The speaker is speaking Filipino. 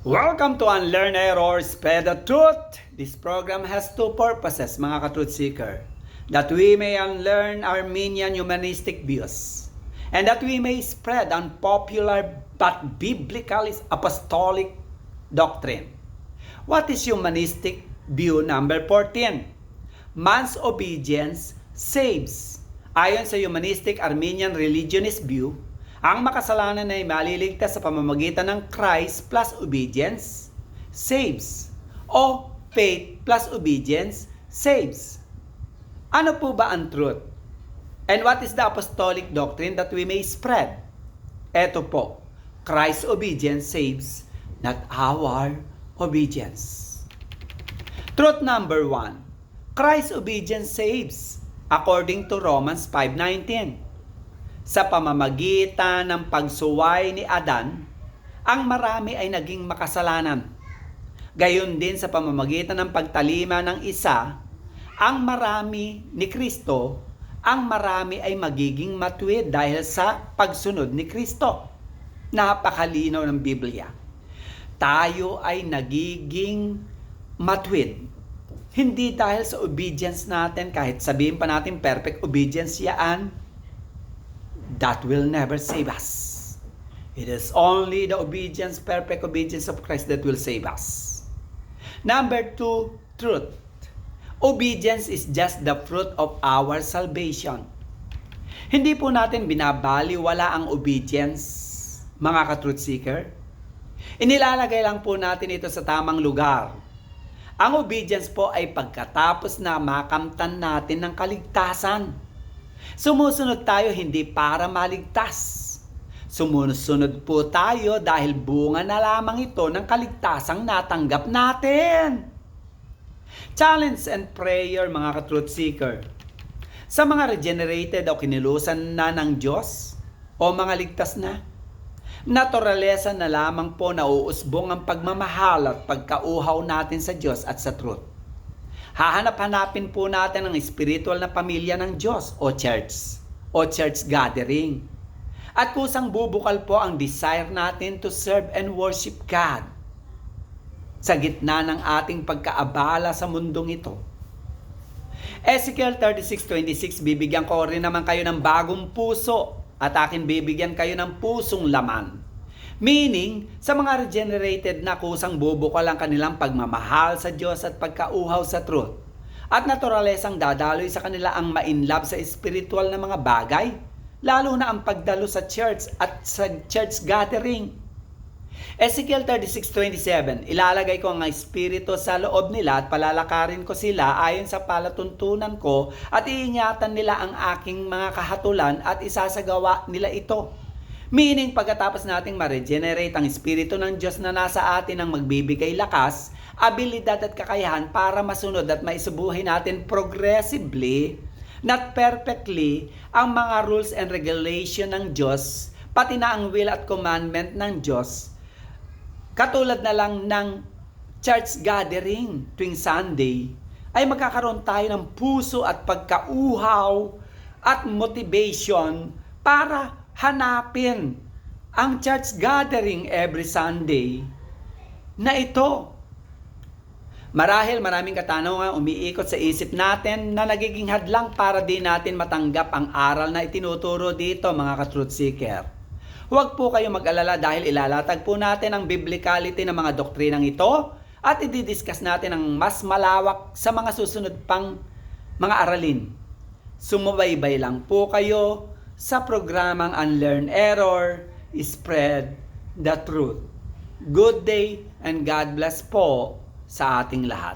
Welcome to Unlearn Error, Spread the Truth. This program has two purposes, mga ka-truth seeker. That we may unlearn Armenian humanistic views and that we may spread unpopular but biblical apostolic doctrine. What is humanistic view number 14? Man's obedience saves. Ayon sa humanistic Armenian religionist view, ang makasalanan ay maliligtas sa pamamagitan ng Christ plus obedience saves o faith plus obedience saves. Ano po ba ang truth? And what is the apostolic doctrine that we may spread? Ito po, Christ's obedience saves, not our obedience. Truth number 1, Christ's obedience saves according to Romans 5:19. Sa pamamagitan ng pagsuway ni Adan, ang marami ay naging makasalanan. Gayon din sa pamamagitan ng pagtalima ng isa, ang marami ni Kristo, ang marami ay magiging matuwid dahil sa pagsunod ni Kristo. Napakalinaw ng Biblia. Tayo ay nagiging matuwid. Hindi dahil sa obedience natin, kahit sabihin pa natin perfect obedience yan, that will never save us. It is only the obedience, perfect obedience of Christ that will save us. Number 2, truth. Obedience is just the fruit of our salvation. Hindi po natin binabaliwala ang obedience, mga ka-truth seeker. Inilalagay lang po natin ito sa tamang lugar. Ang obedience po ay pagkatapos na makamtan natin ng kaligtasan. Sumusunod tayo hindi para maligtas. Sumusunod po tayo dahil bunga na lamang ito ng kaligtasang natanggap natin. Challenge and prayer, mga ka-truth seeker. Sa mga regenerated o kinilusan na ng Diyos o mga ligtas na, naturalesa na lamang po nauusbong ang pagmamahal at pagkauhaw natin sa Diyos at sa truth. Hahanap-hanapin po natin ang spiritual na pamilya ng Diyos o church gathering. At kusang bubukal po ang desire natin to serve and worship God sa gitna ng ating pagkaabala sa mundong ito. Ezekiel 36:26, bibigyan ko rin naman kayo ng bagong puso at akin bibigyan kayo ng pusong laman. Meaning, sa mga regenerated na kusang bubukal ang kanilang pagmamahal sa Diyos at pagkauhaw sa truth. At naturalesang dadaloy sa kanila ang ma-inlove sa spiritual na mga bagay, lalo na ang pagdalo sa church at sa church gathering. Ezekiel 36:27, ilalagay ko ang espiritu sa loob nila at palalakarin ko sila ayon sa palatuntunan ko at iingatan nila ang aking mga kahatulan at isasagawa nila ito. Meaning, pagkatapos nating ma-regenerate ang Espiritu ng Diyos na nasa atin ang magbibigay lakas, abilidad at kakayahan para masunod at maisubuhin natin progressively, not perfectly, ang mga rules and regulation ng Diyos, pati na ang will at commandment ng Diyos. Katulad na lang ng church gathering tuwing Sunday, ay magkakaroon tayo ng puso at pagkauhaw at motivation para hanapin ang church gathering every Sunday na ito. Marahil maraming katanungan umiikot sa isip natin na nagiging hadlang para di natin matanggap ang aral na itinuturo dito, mga ka-truth seeker. Huwag po kayong mag-alala dahil ilalatag po natin ang biblicality ng mga doktrinang ito at i-discuss natin ang mas malawak sa mga susunod pang mga aralin. Sumubaybay lang po kayo sa programang Unlearn Error, Spread the Truth. Good day and God bless po sa ating lahat.